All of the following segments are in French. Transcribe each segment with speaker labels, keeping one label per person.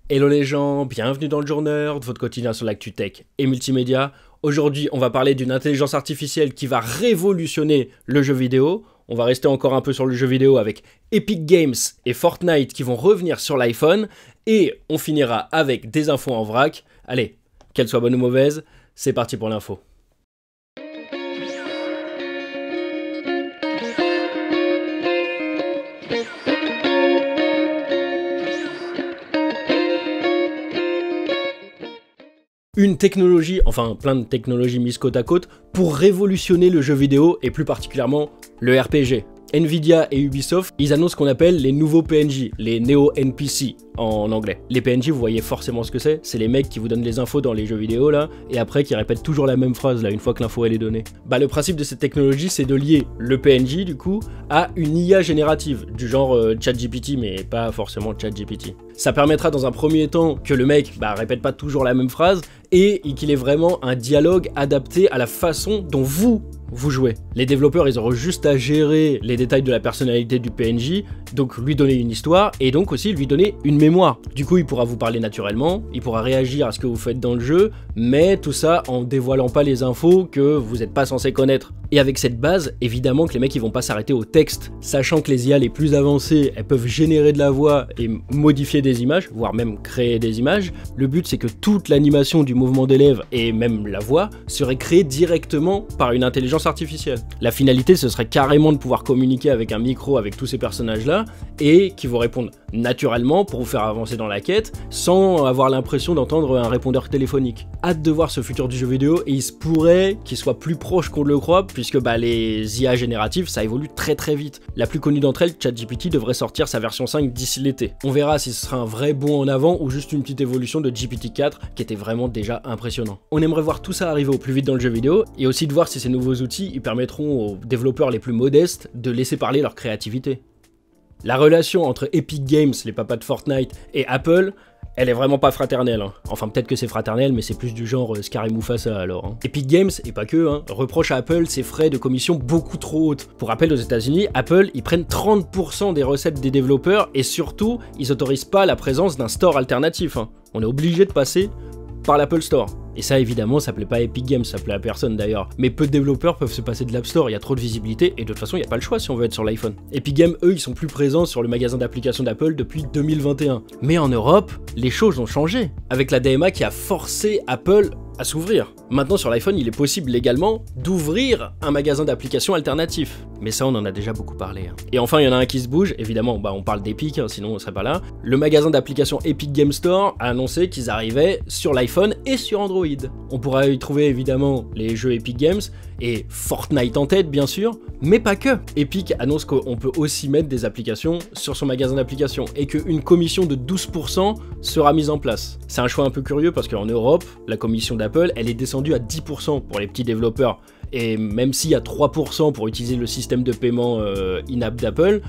Speaker 1: Hello les gens, bienvenue dans le Journeur, votre quotidien sur l'actu tech et multimédia. Aujourd'hui, on va parler d'une intelligence artificielle qui va révolutionner le jeu vidéo. On va rester encore un peu sur le jeu vidéo avec Epic Games et Fortnite qui vont revenir sur l'iPhone. Et on finira avec des infos en vrac. Allez, qu'elles soient bonnes ou mauvaises, c'est parti pour l'info. Une technologie, enfin plein de technologies mises côte à côte pour révolutionner le jeu vidéo et plus particulièrement le RPG. Nvidia et Ubisoft, ils annoncent ce qu'on appelle les nouveaux PNJ, les Neo NPC en anglais. Les PNJ, vous voyez forcément ce que c'est les mecs qui vous donnent les infos dans les jeux vidéo là, et après qui répètent toujours la même phrase là, une fois que l'info elle est donnée. Bah le principe de cette technologie, c'est de lier le PNJ du coup à une IA générative, du genre ChatGPT, mais pas forcément ChatGPT. Ça permettra dans un premier temps que le mec répète pas toujours la même phrase, et qu'il ait vraiment un dialogue adapté à la façon dont vous jouez. Les développeurs, ils auront juste à gérer les détails de la personnalité du PNJ, donc lui donner une histoire, et donc aussi lui donner une mémoire. Du coup, il pourra vous parler naturellement, il pourra réagir à ce que vous faites dans le jeu, mais tout ça en dévoilant pas les infos que vous n'êtes pas censé connaître. Et avec cette base, évidemment que les mecs ils vont pas s'arrêter au texte, sachant que les IA les plus avancées, elles peuvent générer de la voix et modifier des images, voire même créer des images. Le but c'est que toute l'animation du mouvement des lèvres et même la voix serait créée directement par une intelligence artificielle. La finalité ce serait carrément de pouvoir communiquer avec un micro avec tous ces personnages là et qui vont répondre naturellement pour vous faire avancer dans la quête sans avoir l'impression d'entendre un répondeur téléphonique. Hâte de voir ce futur du jeu vidéo et il se pourrait qu'il soit plus proche qu'on le croit puisque les IA génératives ça évolue très très vite. La plus connue d'entre elles, ChatGPT, devrait sortir sa version 5 d'ici l'été. On verra si ce sera un vrai bond en avant ou juste une petite évolution de GPT-4 qui était vraiment déjà impressionnant. On aimerait voir tout ça arriver au plus vite dans le jeu vidéo et aussi de voir si ces nouveaux outils ils permettront aux développeurs les plus modestes de laisser parler leur créativité. La relation entre Epic Games, les papas de Fortnite, et Apple, elle est vraiment pas fraternelle. Enfin peut-être que c'est fraternel, mais c'est plus du genre Scar et Mufasa alors. Epic Games, et pas que, reproche à Apple ses frais de commission beaucoup trop hautes. Pour rappel, aux États-Unis, Apple, ils prennent 30% des recettes des développeurs et surtout, ils autorisent pas la présence d'un store alternatif. On est obligé de passer par l'Apple Store. Et ça évidemment ça plaît pas à Epic Games, ça plaît à personne d'ailleurs. Mais peu de développeurs peuvent se passer de l'App Store, il y a trop de visibilité et de toute façon il n'y a pas le choix si on veut être sur l'iPhone. Epic Games eux ils sont plus présents sur le magasin d'applications d'Apple depuis 2021. Mais en Europe, les choses ont changé. Avec la DMA qui a forcé Apple à s'ouvrir. Maintenant sur l'iPhone il est possible légalement d'ouvrir un magasin d'applications alternatif. Mais ça on en a déjà beaucoup parlé. Et enfin il y en a un qui se bouge, évidemment on parle d'Epic, sinon on serait pas là. Le magasin d'applications Epic Game Store a annoncé qu'ils arrivaient sur l'iPhone et sur Android. On pourra y trouver évidemment les jeux Epic Games et Fortnite en tête bien sûr, mais pas que. Epic annonce qu'on peut aussi mettre des applications sur son magasin d'applications et qu'une commission de 12% sera mise en place. C'est un choix un peu curieux parce qu'en Europe, la commission d'Apple, elle est descendue à 10% pour les petits développeurs. Et même s'il y a 3% pour utiliser le système de paiement in-app d'Apple,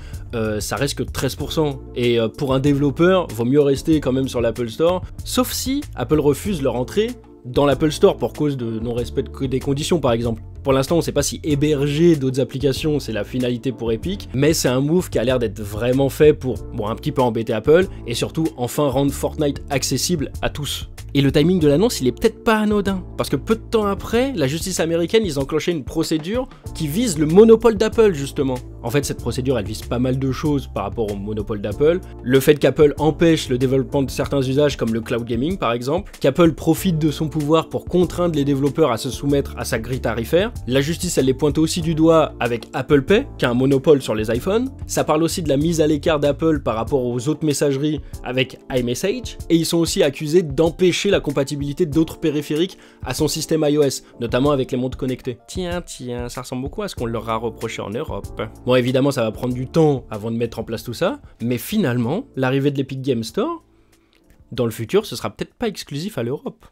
Speaker 1: ça reste que 13%. Et pour un développeur, vaut mieux rester quand même sur l'Apple Store, sauf si Apple refuse leur entrée dans l'Apple Store pour cause de non-respect des conditions par exemple. Pour l'instant, on ne sait pas si héberger d'autres applications, c'est la finalité pour Epic, mais c'est un move qui a l'air d'être vraiment fait pour, un petit peu embêter Apple, et surtout enfin rendre Fortnite accessible à tous. Et le timing de l'annonce, il est peut-être pas anodin, parce que peu de temps après, la justice américaine, ils ont enclenché une procédure qui vise le monopole d'Apple, justement. En fait, cette procédure, elle vise pas mal de choses par rapport au monopole d'Apple. Le fait qu'Apple empêche le développement de certains usages, comme le cloud gaming, par exemple, qu'Apple profite de son pouvoir pour contraindre les développeurs à se soumettre à sa grille tarifaire. La justice, elle les pointe aussi du doigt avec Apple Pay, qui a un monopole sur les iPhones. Ça parle aussi de la mise à l'écart d'Apple par rapport aux autres messageries avec iMessage. Et ils sont aussi accusés d'empêcher la compatibilité d'autres périphériques à son système iOS, notamment avec les montres connectées. Tiens, ça ressemble beaucoup à ce qu'on leur a reproché en Europe. Bon, évidemment, ça va prendre du temps avant de mettre en place tout ça, mais finalement, l'arrivée de l'Epic Game Store, dans le futur, ce sera peut-être pas exclusif à l'Europe.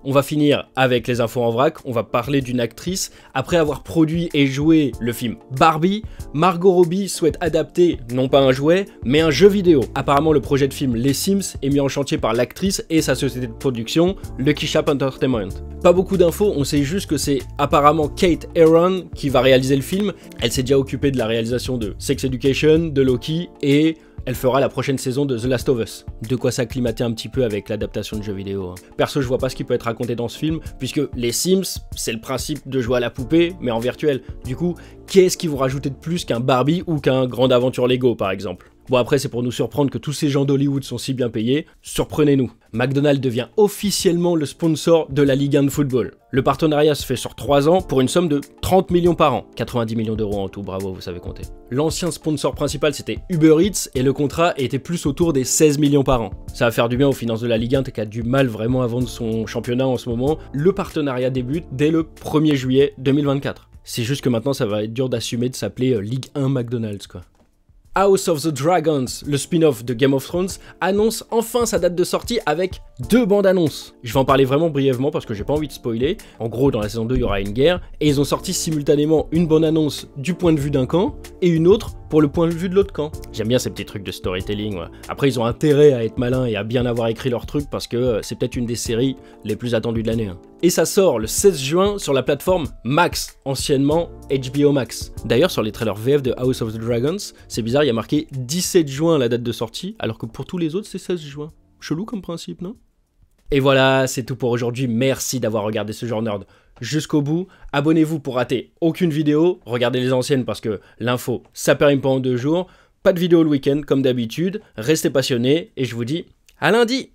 Speaker 1: On va finir avec les infos en vrac, on va parler d'une actrice. Après avoir produit et joué le film Barbie, Margot Robbie souhaite adapter, non pas un jouet, mais un jeu vidéo. Apparemment le projet de film Les Sims est mis en chantier par l'actrice et sa société de production, Lucky Shap Entertainment. Pas beaucoup d'infos, on sait juste que c'est apparemment Kate Herron qui va réaliser le film. Elle s'est déjà occupée de la réalisation de Sex Education, de Loki et elle fera la prochaine saison de The Last of Us. De quoi s'acclimater un petit peu avec l'adaptation de jeux vidéo. Perso, je vois pas ce qui peut être raconté dans ce film, puisque les Sims, c'est le principe de jouer à la poupée, mais en virtuel. Du coup, qu'est-ce qu'ils vont rajouter de plus qu'un Barbie ou qu'un Grande Aventure Lego, par exemple? Bon, après, c'est pour nous surprendre que tous ces gens d'Hollywood sont si bien payés. Surprenez-nous. McDonald's devient officiellement le sponsor de la Ligue 1 de football. Le partenariat se fait sur 3 ans pour une somme de 30 millions par an. 90 millions d'euros en tout, bravo, vous savez compter. L'ancien sponsor principal, c'était Uber Eats, et le contrat était plus autour des 16 millions par an. Ça va faire du bien aux finances de la Ligue 1, qui a du mal vraiment à vendre son championnat en ce moment. Le partenariat débute dès le 1er juillet 2024. C'est juste que maintenant, ça va être dur d'assumer de s'appeler Ligue 1 McDonald's, quoi. House of the Dragons, le spin-off de Game of Thrones, annonce enfin sa date de sortie avec 2 bandes annonces. Je vais en parler vraiment brièvement parce que j'ai pas envie de spoiler. En gros, dans la saison 2, il y aura une guerre, et ils ont sorti simultanément une bande annonce du point de vue d'un camp, et une autre pour le point de vue de l'autre camp. J'aime bien ces petits trucs de storytelling, ouais. Après, ils ont intérêt à être malins et à bien avoir écrit leur truc parce que c'est peut-être une des séries les plus attendues de l'année. Et ça sort le 16 juin sur la plateforme Max, anciennement HBO Max. D'ailleurs, sur les trailers VF de House of the Dragons, c'est bizarre, il y a marqué 17 juin la date de sortie, alors que pour tous les autres, c'est 16 juin. Chelou comme principe, non? Et voilà, c'est tout pour aujourd'hui. Merci d'avoir regardé ce genre nerd jusqu'au bout. Abonnez-vous pour rater aucune vidéo. Regardez les anciennes parce que l'info, ça périme pas en 2 jours. Pas de vidéo le week-end comme d'habitude. Restez passionnés et je vous dis à lundi!